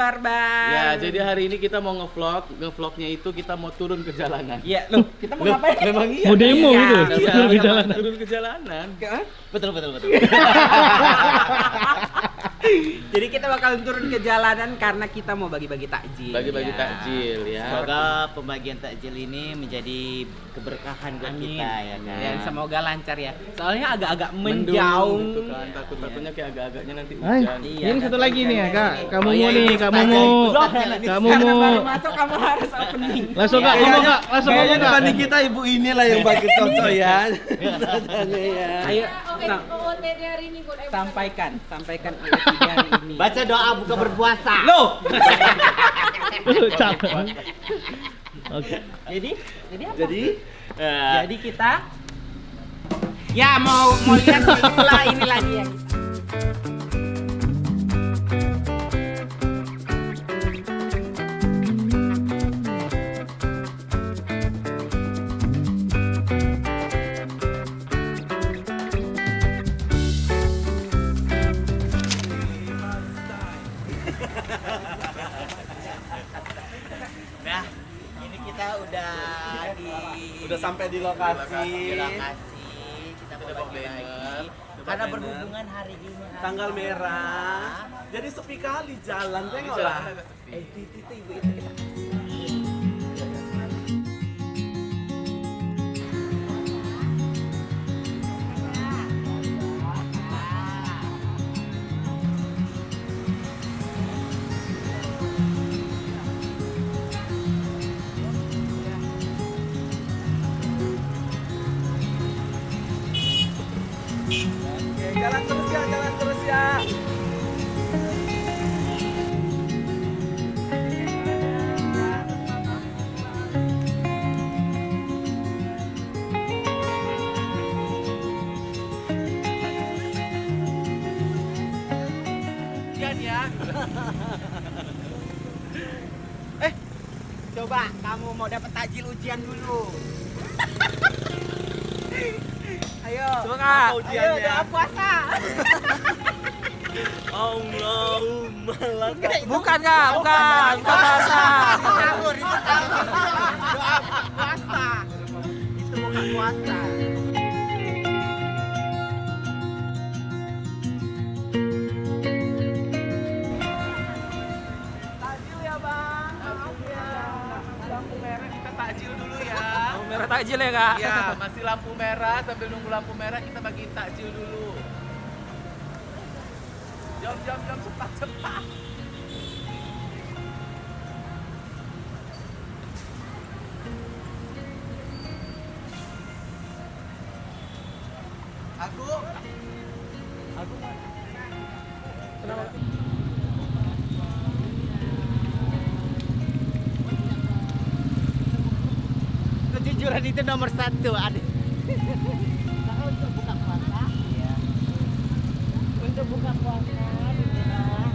kabar, Bang? Ya, jadi hari ini kita mau ngevlognya itu kita mau turun ke jalanan. Iya, loh, kita mau ngapain? Memang iya. Mau demo Iya, gitu? Iya, Turun ke jalanan. turun ke jalanan. Betul. Jadi kita bakal turun ke jalanan karena kita mau bagi-bagi takjil. Bagi-bagi ya. takjil ya. Semoga pembagian takjil ini menjadi keberkahan buat Amin. kita ya kan. Dan semoga lancar ya. Soalnya agak-agak Mendung menjauh. gitu kan. Takutnya kayak agak-agagnya nanti Hai, hujan. Iya, ini satu lagi nih ya kak. Kamu Oh, mau iya, nih, ini kamu astaga, mau, itu kamu karena mau. baru masuk kamu harus opening. Langsung kak, ngomong kak, langsung Kayaknya ngomong kak. dibanding kita ibu inilah yang bagi cocok ya. Katanya ya. Ayo, OOTD hari ini gue sampaikan OOTD hari ini. Baca doa buka berpuasa. Loh. Capek. Oke. Jadi apa? Jadi Jadi kita ya mau lihat itulah ini lagi yang Nah, ini kita udah sampai di lokasi. di lokasi. Kita mau Udah bawa bagi banner, lagi. udah Karena bawa berhubungan hari ini Tanggal merah. Jadi sepi kali jalan, tengoklah. itu ibu itu kita Oke, jalan terus ya. coba kamu mau dapat takjil ujian dulu. Ayo. Apa ujiannya? Ayo doa puasa. Allahumma laka. Bukan puasa. sahur, itu sahur. Doa puasa. Itu bukan puasa. Takjil ya, Bang. Lampu merah kita takjil dulu ya. Merah takjil ya, Kak? Ya, masih lampu merah, sambil nunggu lampu merah kita bagiin takjil dulu. Jom cepat. Kejujuran itu nomor satu, adik. Untuk buka puasa, iya. Untuk buka puasa di rumah.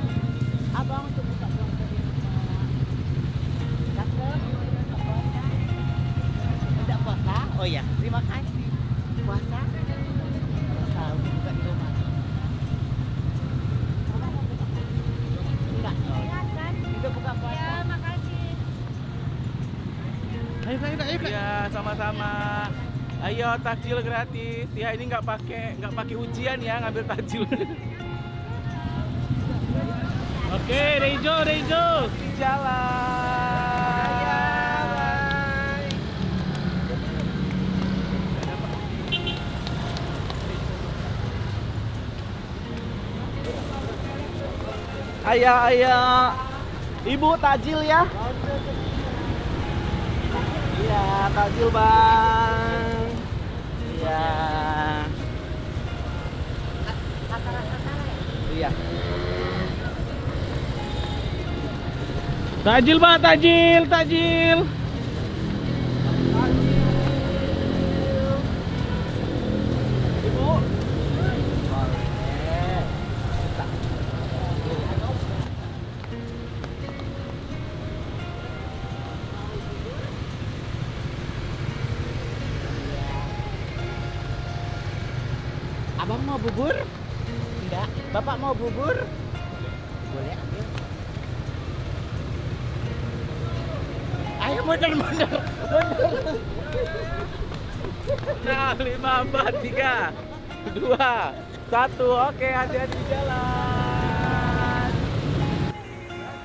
Abang untuk buka puasa di rumah. Cakep, buka puasa. Tidak puasa? Oh ya, terima kasih. Puasa? Puasa untuk buka di rumah. Enggak. Itu buka puasa. Ya, makasih. Ayo kak. Iya, sama-sama. Ayo takjil gratis. Ya ini nggak pakai ujian ya ngambil takjil. Oke, Rejo. Di jalan. Ayo. Ibu takjil ya. Iya, takjil Bang. Iya. Iya. Takjil pak, takjil. Ibu. Abang mau bubur? Enggak. Bapak mau bubur? Boleh ambil. Ayo mundur. Nah, 5, 4, 3, 2, 1. Oke, hati-hati di jalan.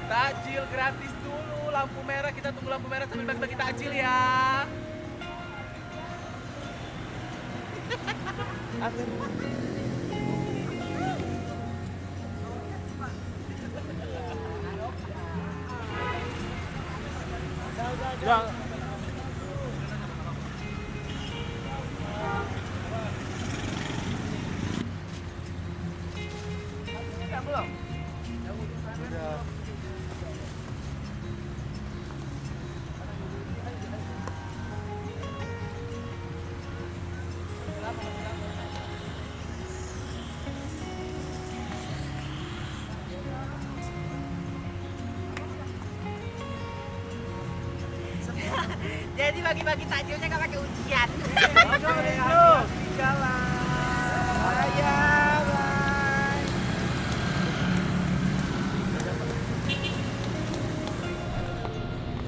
Takjil gratis dulu, lampu merah. Kita tunggu lampu merah sambil bagi-bagi takjil ya. Jangan. Jadi bagi-bagi takjilnya nggak pakai ujian.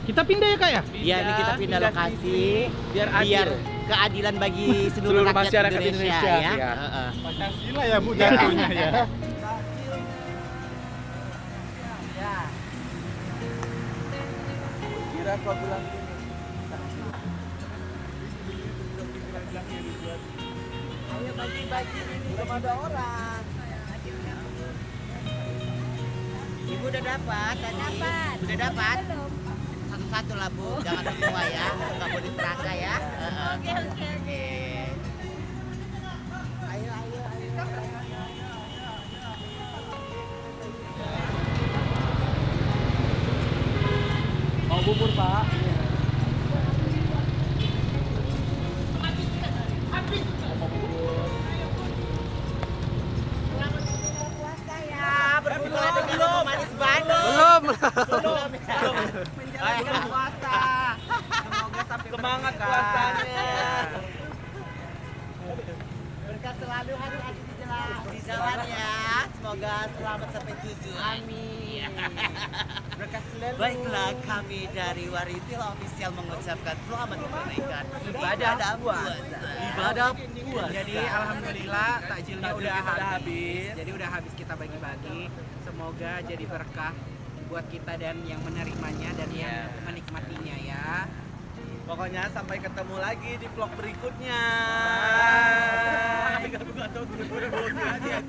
Kita pindah ya kak ya? Iya, ini kita pindah lokasi biar adil. keadilan bagi seluruh Seluruh rakyat masyarakat Indonesia, Indonesia, ya. ya. Heeh. Pancasila ya bu jatuhnya ya. Kira kau bilang gini. Ayo bagi-bagi, belum ada orang. Ibu udah dapat tadi? Udah dapat? Belum. Satu-satu lah Bu, jangan semua ya, nggak boleh serangga ya. Oke. Ayo. Mau bubur, Pak? Ya, berbuka dengan manis banget. Belum. Menjalankan puasa. Semoga sampai Semangat berbuka. puasanya. Berkah selalu hati-hati di jalan ya. Semoga selamat sampai tujuan. Amin. Berkah selalu. Baiklah, kami dari Waritil Official mengucapkan selamat menunaikan ibadah puasa. Ibadah puasa. Jadi alhamdulillah takjilnya udah Takjil kita habis. Jadi udah habis kita bagi-bagi. Semoga jadi berkah buat kita dan yang menerimanya dan yang menikmatinya ya. Pokoknya sampai ketemu lagi di vlog berikutnya. Tapi gak tahu, gue udah bosan aja.